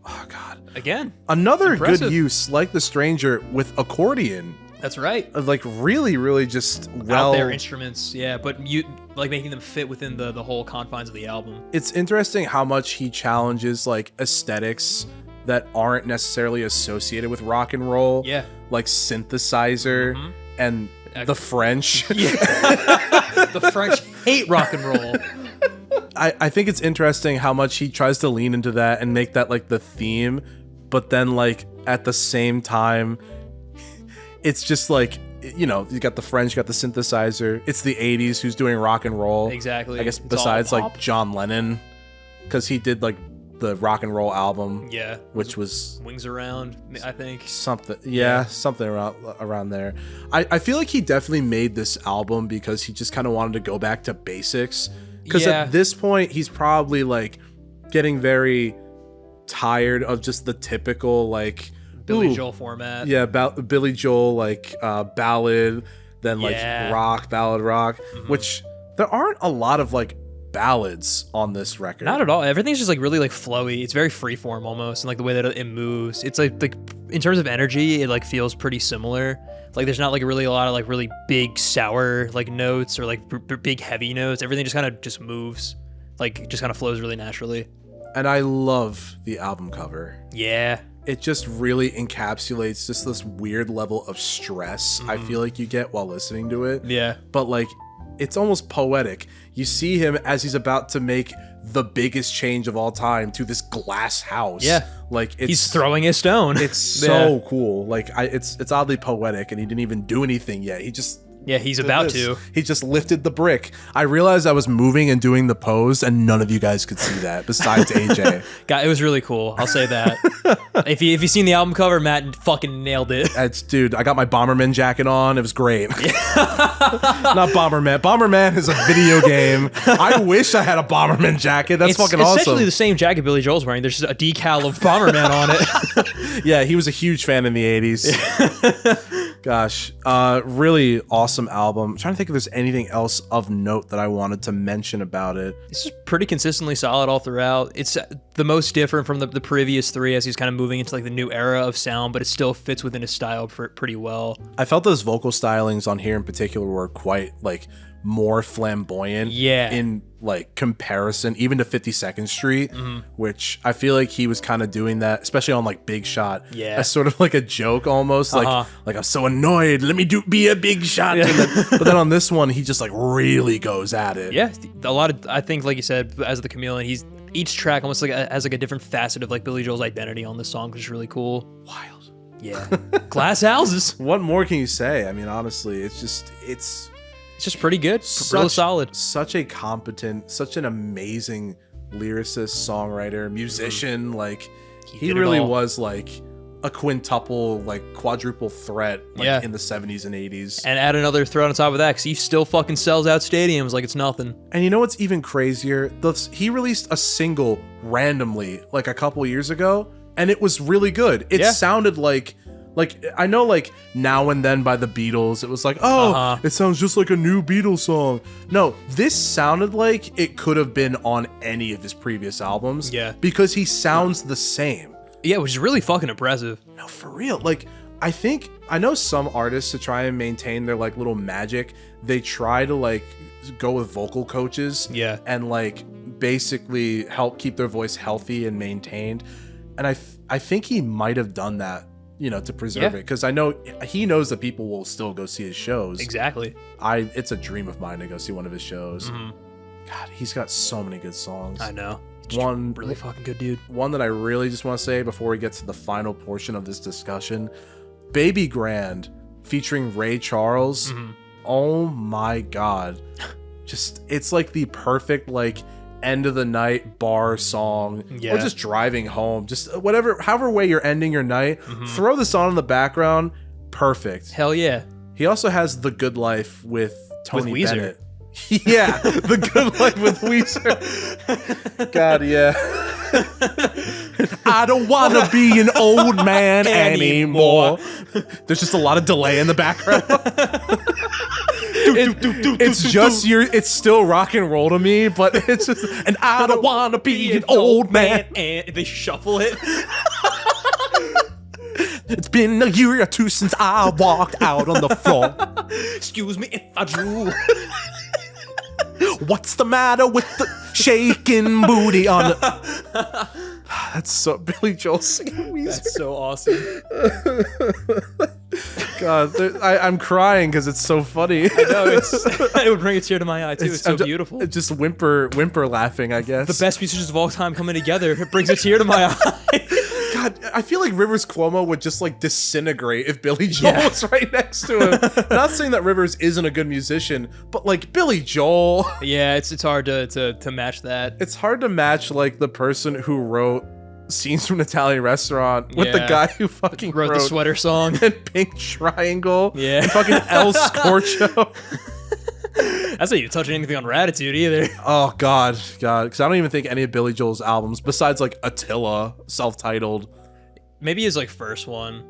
Oh God. Again. Another impressive. good use, like The Stranger, with accordion. That's right. Like really, really just well. Out there instruments, yeah, but you like making them fit within the whole confines of the album. It's interesting how much he challenges like aesthetics that aren't necessarily associated with rock and roll. Yeah. Like synthesizer and the French. Yeah. The French hate rock and roll. I think it's interesting how much he tries to lean into that and make that like the theme, but then like at the same time, it's just like, you know, you got the French, you got the synthesizer. It's the 80s, who's doing rock and roll. Exactly. I guess besides like John Lennon, because he did like the rock and roll album. Yeah. Which was Wings Around, I think. Something. Yeah, something around there. I feel like he definitely made this album because he just kind of wanted to go back to basics. Because at this point, he's probably like getting very tired of just the typical like Billy Joel format. Yeah, Billy Joel like ballad than like Yeah. rock, ballad rock, which there aren't a lot of like ballads on this record. Not at all. Everything's just like really like flowy. It's very freeform almost, and like the way that it moves. It's like in terms of energy, it like feels pretty similar. Like there's not like really a lot of like really big sour like notes or like big heavy notes. Everything just kind of just moves, like just kind of flows really naturally. And I love the album cover. Yeah. It just really encapsulates just this weird level of stress I feel like you get while listening to it. Yeah. But like, it's almost poetic. You see him as he's about to make the biggest change of all time to this glass house. Yeah. Like He's throwing a stone. It's so cool. Like it's oddly poetic, and he didn't even do anything yet. He's about to. He just lifted the brick. I realized I was moving and doing the pose, and none of you guys could see that besides AJ. God, it was really cool. I'll say that. if you've seen the album cover, Matt fucking nailed it. Dude, I got my Bomberman jacket on. It was great. Not Bomberman. Bomberman is a video game. I wish I had a Bomberman jacket. That's fucking awesome. It's essentially the same jacket Billy Joel's wearing. There's just a decal of Bomberman on it. Yeah, he was a huge fan in the 80s. Gosh, really awesome album. I'm trying to think if there's anything else of note that I wanted to mention about it. It's just pretty consistently solid all throughout. It's the most different from the previous three as he's kind of moving into like the new era of sound, but it still fits within his style pretty well. I felt those vocal stylings on here in particular were quite like more flamboyant in like comparison even to 52nd Street, which I feel like he was kind of doing that, especially on like Big Shot, as sort of like a joke almost, like I'm so annoyed, let me be a big shot. But then on this one he just like really goes at it. A lot of, I think, like you said, as the Chameleon, each track almost like has like a different facet of like Billy Joel's identity on this song, which is really cool. Wild. Yeah. Glass houses. What more can you say? I mean, honestly, it's just pretty good. Real solid. Such a competent, such an amazing lyricist, songwriter, musician. Like he really was like a quintuple, like quadruple threat in the 70s and 80s. And add another threat on top of that because he still fucking sells out stadiums like it's nothing. And you know what's even crazier? He released a single randomly like a couple years ago, and it was really good. It sounded like I know like Now and Then by the Beatles, it was like, it sounds just like a new Beatles song. No, this sounded like it could have been on any of his previous albums. Yeah. Because he sounds the same. Yeah, which is really fucking impressive. No, for real. Like, I know some artists, to try and maintain their like little magic, they try to like go with vocal coaches. Yeah. And like basically help keep their voice healthy and maintained. And I think he might have done that, you know, to preserve it, because I know he knows that people will still go see his shows. Exactly. It's a dream of mine to go see one of his shows. God, he's got so many good songs. I know. One really fucking good dude. One that I really just want to say before we get to the final portion of this discussion, Baby Grand featuring Ray Charles. Oh my God. Just, it's like the perfect like end of the night bar song, or just driving home, just however way you're ending your night, throw this on in the background. Perfect. Hell yeah. He also has The Good Life with Tony Bennett. Yeah, The Good Life with Weezer. God, yeah. I don't want to be an old man anymore. There's just a lot of delay in the background. It's still rock and roll to me, but it's just, and I don't want to be an old man. And they shuffle it. It's been a year or two since I walked out on the floor. Excuse me if I drew. What's the matter with the shaking booty on the... That's so Billy Joel singing Weezer. That's so awesome. God, I'm crying because it's so funny. I know, it would bring a tear to my eye too. It's so beautiful. Just whimper laughing, I guess. The best musicians of all time coming together. It brings a tear to my eye. God, I feel like Rivers Cuomo would just like disintegrate if Billy Joel was right next to him. Not saying that Rivers isn't a good musician, but like Billy Joel. Yeah, it's hard to match that. It's hard to match like the person who wrote Scenes from an Italian Restaurant with the guy who fucking wrote the sweater song and Pink Triangle. Yeah, and fucking El Scorcho. That's not even touching anything on Ratatouille either. Oh God, because I don't even think any of Billy Joel's albums, besides like Attila, self-titled. Maybe his like first one.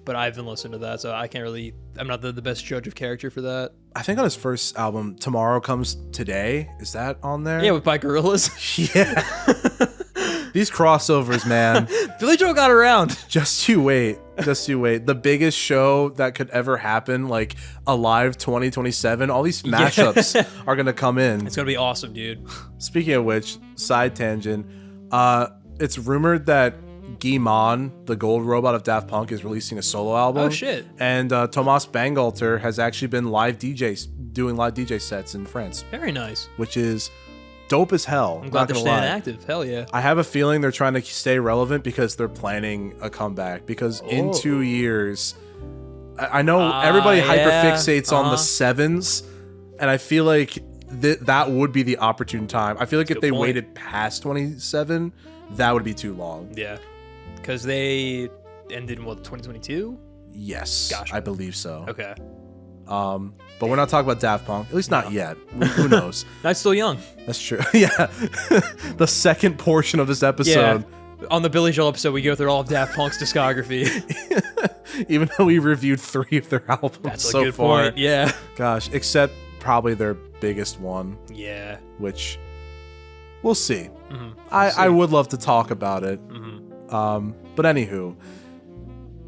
but I haven't listened to that, so I can't really. I'm not the best judge of character for that. I think on his first album, Tomorrow Comes Today, is that on there? Yeah, with by Gorillaz. Yeah. These crossovers, man. Billy Joel got around. Just you wait. Just you wait. The biggest show that could ever happen, like Alive 2027, all these mashups are going to come in. It's going to be awesome, dude. Speaking of which, side tangent, it's rumored that Guy Mon, the gold robot of Daft Punk, is releasing a solo album. Oh, shit. And Thomas Bangalter has actually been doing live DJ sets in France, Very nice. which is dope as hell. I'm glad they're staying lie. active. Hell yeah. I have a feeling they're trying to stay relevant because they're planning a comeback. Because in 2 years, I know everybody hyperfixates on the sevens, and I feel like that would be the opportune time. I feel like if they waited past 27, that would be too long. Yeah. Because they ended in, 2022? Yes, Gotcha. I believe so. Okay. But we're not talking about Daft Punk, at least not yet. Who knows? That's still young. That's true. Yeah. The second portion of this episode. Yeah. On the Billy Joel episode, we go through all of Daft Punk's discography. Even though we reviewed 3 of their albums That's so a good far. point. Yeah. Gosh, except probably their biggest one, Yeah. which we'll see. Mm-hmm. I would love to talk about it. Mm-hmm. But anywho,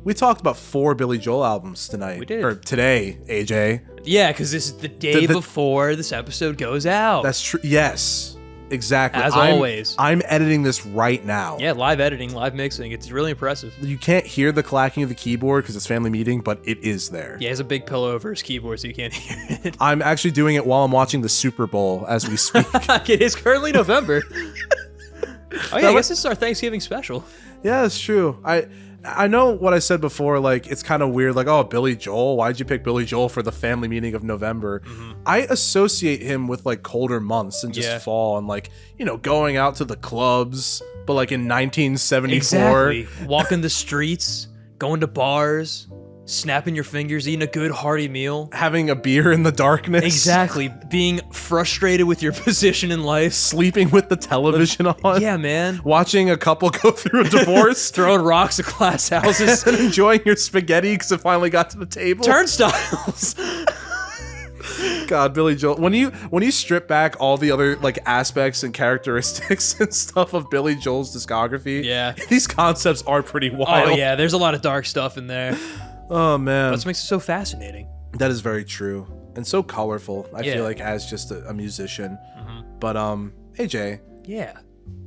we talked about 4 Billy Joel albums tonight. We did. Or today, AJ. Yeah, because this is the day before this episode goes out. That's true. Yes, exactly. As always. I'm editing this right now. Yeah, live editing, live mixing. It's really impressive. You can't hear the clacking of the keyboard because it's family meeting, but it is there. Yeah, he has a big pillow over his keyboard so you can't hear it. I'm actually doing it while I'm watching the Super Bowl as we speak. It is currently November. Oh yeah, I guess this is our Thanksgiving special. Yeah, it's true. I know what I said before, like, it's kind of weird, like, oh, Billy Joel, why'd you pick Billy Joel for the family meeting of November? Mm-hmm. I associate him with, like, colder months and just fall and, like, going out to the clubs, but, like, in 1974. Exactly. Walking the streets, going to bars, snapping your fingers, eating a good hearty meal. Having a beer in the darkness. Exactly. Being frustrated with your position in life. Sleeping with the television on. Yeah, man. Watching a couple go through a divorce. Throwing rocks at glass houses. And enjoying your spaghetti because it finally got to the table. Turnstiles. God, Billy Joel. When you strip back all the other, like, aspects and characteristics and stuff of Billy Joel's discography, Yeah. these concepts are pretty wild. Oh, yeah. There's a lot of dark stuff in there. Oh, man. That's what makes it so fascinating. That is very true. And so colorful, I Yeah. feel like, as just a musician. Mm-hmm. But, AJ, Yeah.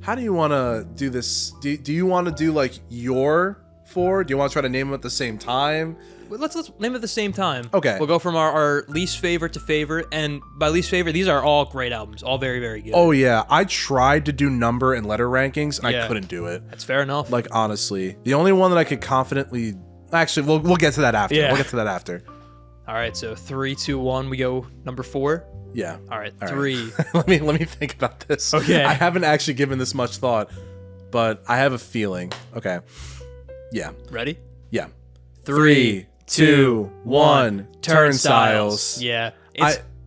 how do you want to do this? Do you want to do, like, your 4? Do you want to try to name them at the same time? Well, let's name it at the same time. Okay. We'll go from our least favorite to favorite. And by least favorite, these are all great albums. All very, very good. Oh, yeah. I tried to do number and letter rankings, and Yeah. I couldn't do it. That's fair enough. Like, honestly. The only one that I could confidently... Actually, we'll get to that after. Yeah. We'll get to that after. All right, so 3, 2, 1, we go number 4. Yeah. All right, All 3. Right. let me think about this. Okay. I haven't actually given this much thought, but I have a feeling. Okay. Yeah. Ready? Yeah. 3, 2, 1. Turnstiles. Yeah.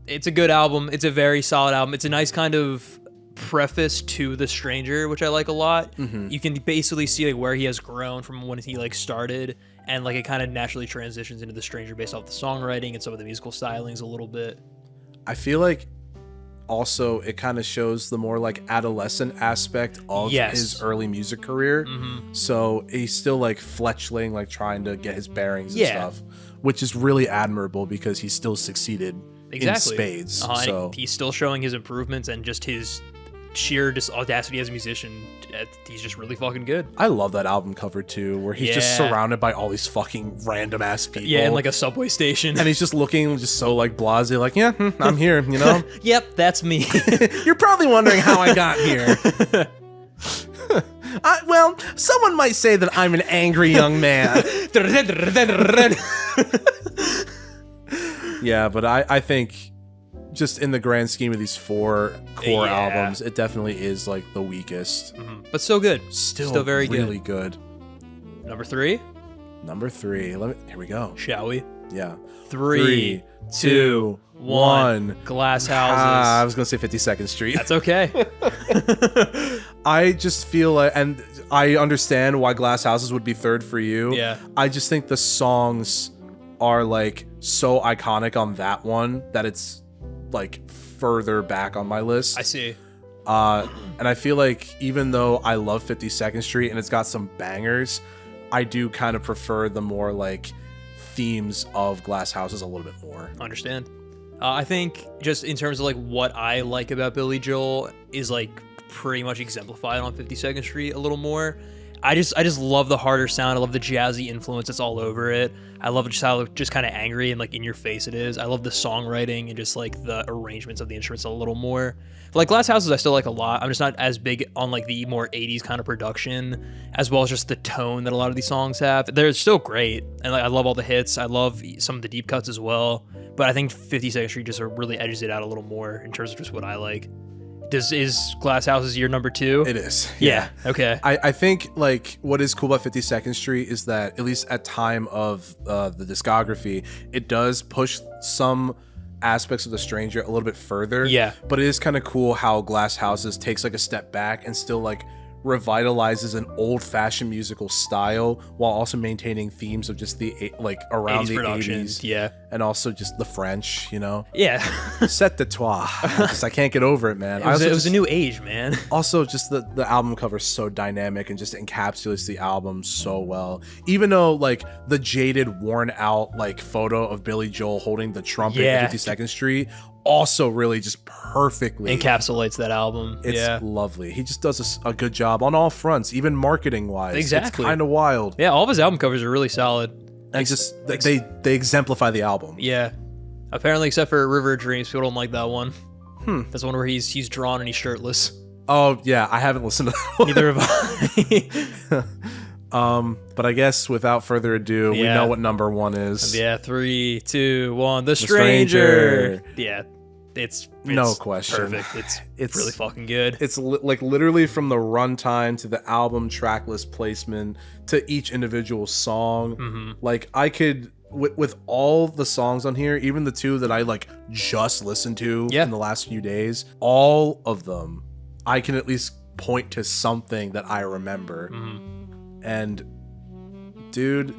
It's a good album. It's a very solid album. It's a nice kind of preface to The Stranger, which I like a lot. Mm-hmm. You can basically see like where he has grown from when he like started, and like it kind of naturally transitions into The Stranger based off the songwriting and some of the musical stylings a little bit. I feel like also it kind of shows the more like adolescent aspect of his early music career. Mm-hmm. So he's still like fletchling, like trying to get his bearings and Yeah. stuff, which is really admirable because he still succeeded Exactly. in spades. And he's still showing his improvements and just his sheer just audacity as a musician. He's just really fucking good. I love that album cover too, where he's just Yeah. surrounded by all these fucking random ass people. Yeah, in like a subway station. and he's just looking just so like blasé, like, yeah, I'm here, you know? Yep, that's me. You're probably wondering how I got here. Well, someone might say that I'm an angry young man. Yeah, but I think just in the grand scheme of these 4 core Yeah. albums, it definitely is like the weakest. But still good. Still very really good. Number 3, Number 3. Here we go. shall we? Yeah. 3, 2, 1. Glass Houses. I was gonna say 52nd Street. That's okay. I just feel like, and I understand why Glass Houses would be third for you. Yeah. I just think the songs are like so iconic on that one that it's like further back on my list. I see. And I feel like even though I love 52nd Street and it's got some bangers, I do kind of prefer the more like themes of Glass Houses a little bit more. Understand. I think just in terms of like what I like about Billy Joel is like pretty much exemplified on 52nd Street a little more. I just love the harder sound. I love the jazzy influence that's all over it. I love just how just kind of angry and like in your face it is. I love the songwriting and just like the arrangements of the instruments a little more. But like Glass Houses I still like a lot. I'm just not as big on like the more 80s kind of production, as well as just the tone that a lot of these songs have. They're still great, and like I love all the hits. I love some of the deep cuts as well. But I think 52nd Street just really edges it out a little more in terms of just what I like. Is Glass Houses your number 2? It is. Yeah. Okay. I think like what is cool about 52nd Street is that at least at time of the discography, it does push some aspects of The Stranger a little bit further. Yeah. But it is kind of cool how Glass Houses takes like a step back and still like revitalizes an old-fashioned musical style while also maintaining themes of just the like around 80s the production, 80s. yeah. And also just the French, you know. Yeah. Set de toi. I can't get over it, man. It was a new age, man. Also, just the album cover is so dynamic and just encapsulates the album so well. Even though like the jaded, worn out like photo of Billy Joel holding the trumpet at 52nd Street also really just perfectly encapsulates that album. It's lovely. He just does a good job on all fronts, even marketing wise. Exactly. It's kind of wild. Yeah, all of his album covers are really solid. And just they exemplify the album. Yeah. Apparently, except for River of Dreams, people don't like that one. That's the one where he's drawn and he's shirtless. Oh yeah, I haven't listened to that one. Neither have I. But I guess without further ado, we know what number 1 is. Yeah, 3, 2, 1. The Stranger. Yeah, it's no question. Perfect. It's really fucking good. It's like literally from the runtime to the album track list placement to each individual song. Like I could with all the songs on here, even the 2 that I like just listened to in the last few days, all of them I can at least point to something that I remember. And dude,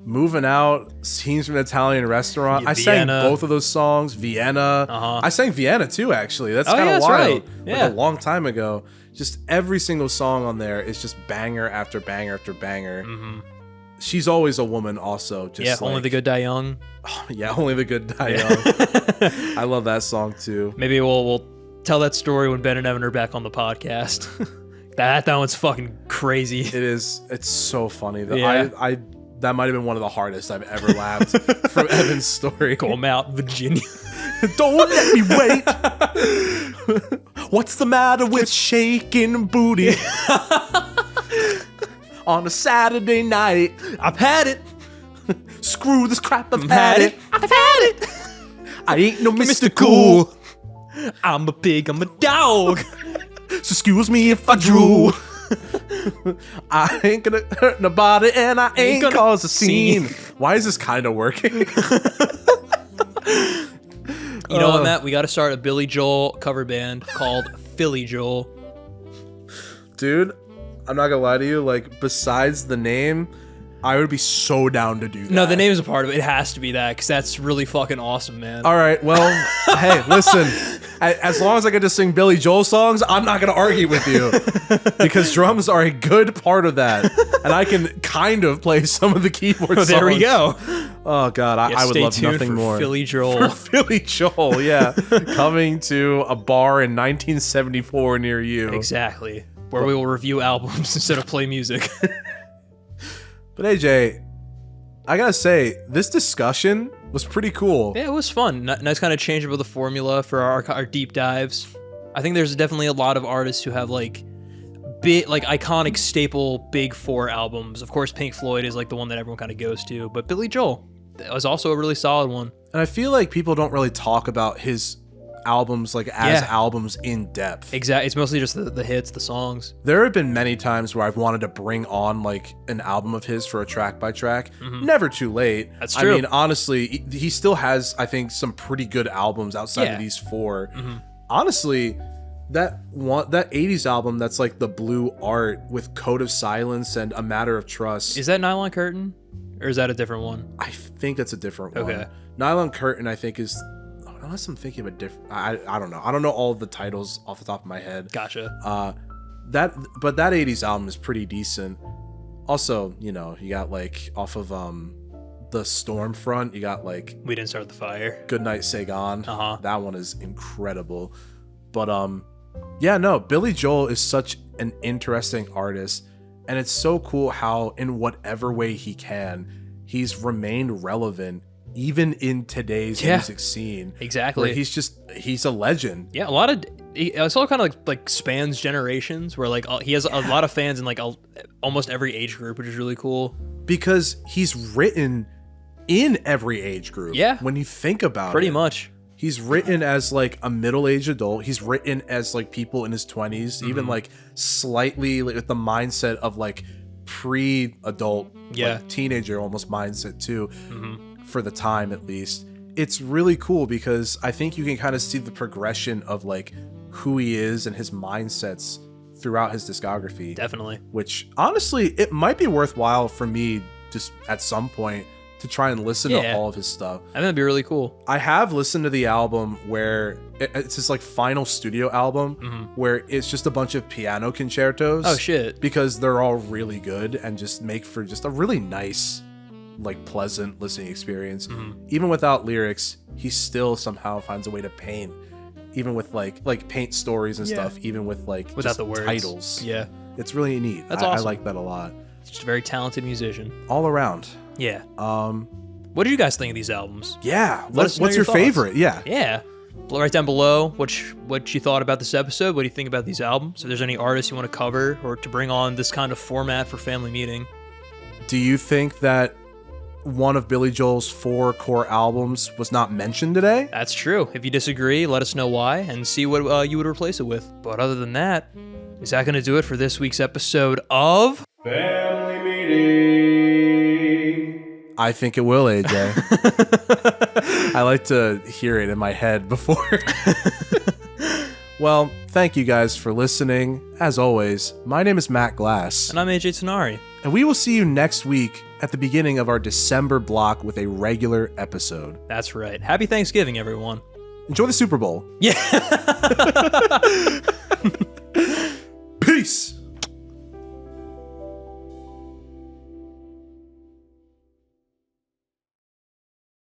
Moving Out, Scenes from an Italian Restaurant. I sang both of those songs. Vienna. I sang Vienna too, actually. That's kind of wild. Right. Yeah. Like a long time ago. Just every single song on there is just banger after banger after banger. She's Always a Woman also. Just Only the Good Die Young. Yeah, Only the Good Die Young. I love that song too. Maybe we'll tell that story when Ben and Evan are back on the podcast. That one's fucking crazy. It is. It's so funny. That might have been one of the hardest I've ever laughed from Evan's story. Come out, Virginia. Don't let me wait. What's the matter with shaking booty on a Saturday night? I've had it. Screw this crap. I've had it. I've had it. I ain't no Mr. Cool. I'm a pig. I'm a dog. So excuse me if I drool. I ain't gonna hurt nobody and I ain't gonna cause a scene. Why is this kind of working? You know what, Matt? We got to start a Billy Joel cover band called Philly Joel. Dude, I'm not gonna lie to you. Like, besides the name, I would be so down to do that. No, the name is a part of it. It has to be that because that's really fucking awesome, man. All right, well, hey, listen. As long as I get to sing Billy Joel songs, I'm not going to argue with you. Because drums are a good part of that. And I can kind of play some of the keyboard songs. There we go. Oh, God, I would love nothing more. Philly Joel. For Philly Joel, yeah. Coming to a bar in 1974 near you. Exactly. Where we will review albums instead of play music. But AJ, I gotta say, this discussion was pretty cool. Yeah, it was fun. Nice kind of change up of the formula for our deep dives. I think there's definitely a lot of artists who have like big, like iconic staple big 4 albums. Of course, Pink Floyd is like the one that everyone kind of goes to, but Billy Joel was also a really solid one. And I feel like people don't really talk about his albums like as albums in depth. Exactly. It's mostly just the hits, the songs. There have been many times where I've wanted to bring on like an album of his for a track by track. Never too late. That's true. I mean, honestly, he still has, I think, some pretty good albums outside of these 4. Honestly, that 80s album that's like the blue art with Code of Silence and A Matter of Trust. Is that Nylon Curtain? Or is that a different one? I think that's a different one. Okay. Nylon Curtain, I think, is... Unless I'm thinking of a different... I don't know. I don't know all of the titles off the top of my head. Gotcha. That 80s album is pretty decent. Also, you know, you got like off of the Stormfront, you got like We Didn't Start the Fire. Goodnight Saigon. Uh-huh. That one is incredible. But yeah, no, Billy Joel is such an interesting artist, and it's so cool how in whatever way he can, he's remained relevant even in today's music scene. Exactly. Where he's a legend. Yeah, it's all kind of like spans generations, where like he has a lot of fans in like almost every age group, which is really cool. Because he's written in every age group. Yeah. When you think about it. Pretty much. He's written as like a middle-aged adult. He's written as like people in his 20s, even like slightly like, with the mindset of like pre-adult, like teenager almost mindset too, for the time at least. It's really cool because I think you can kind of see the progression of like who he is and his mindsets throughout his discography. Definitely. Which honestly, it might be worthwhile for me just at some point to try and listen to all of his stuff. I think that'd be really cool. I have listened to the album where it's his like final studio album where it's just a bunch of piano concertos. Oh shit. Because they're all really good and just make for just a really nice, like pleasant listening experience. Even without lyrics, he still somehow finds a way to paint. Even with like paint stories and stuff, even with like without the words. Titles. Yeah. It's really neat. That's awesome. I like that a lot. He's just a very talented musician. All around. Yeah. What did you guys think of these albums? Yeah. What's your favorite? Yeah. Yeah. Write down below what you thought about this episode. What do you think about these albums? If there's any artists you want to cover or to bring on this kind of format for family meeting. Do you think that one of Billy Joel's 4 core albums was not mentioned today? That's true. If you disagree, let us know why and see what you would replace it with. But other than that, is that going to do it for this week's episode of Family Meeting? I think it will, AJ. I like to hear it in my head before. Well, thank you guys for listening. As always, my name is Matt Glass. And I'm AJ Tenari. And we will see you next week at the beginning of our December block with a regular episode. That's right. Happy Thanksgiving, everyone. Enjoy the Super Bowl. Yeah. Peace.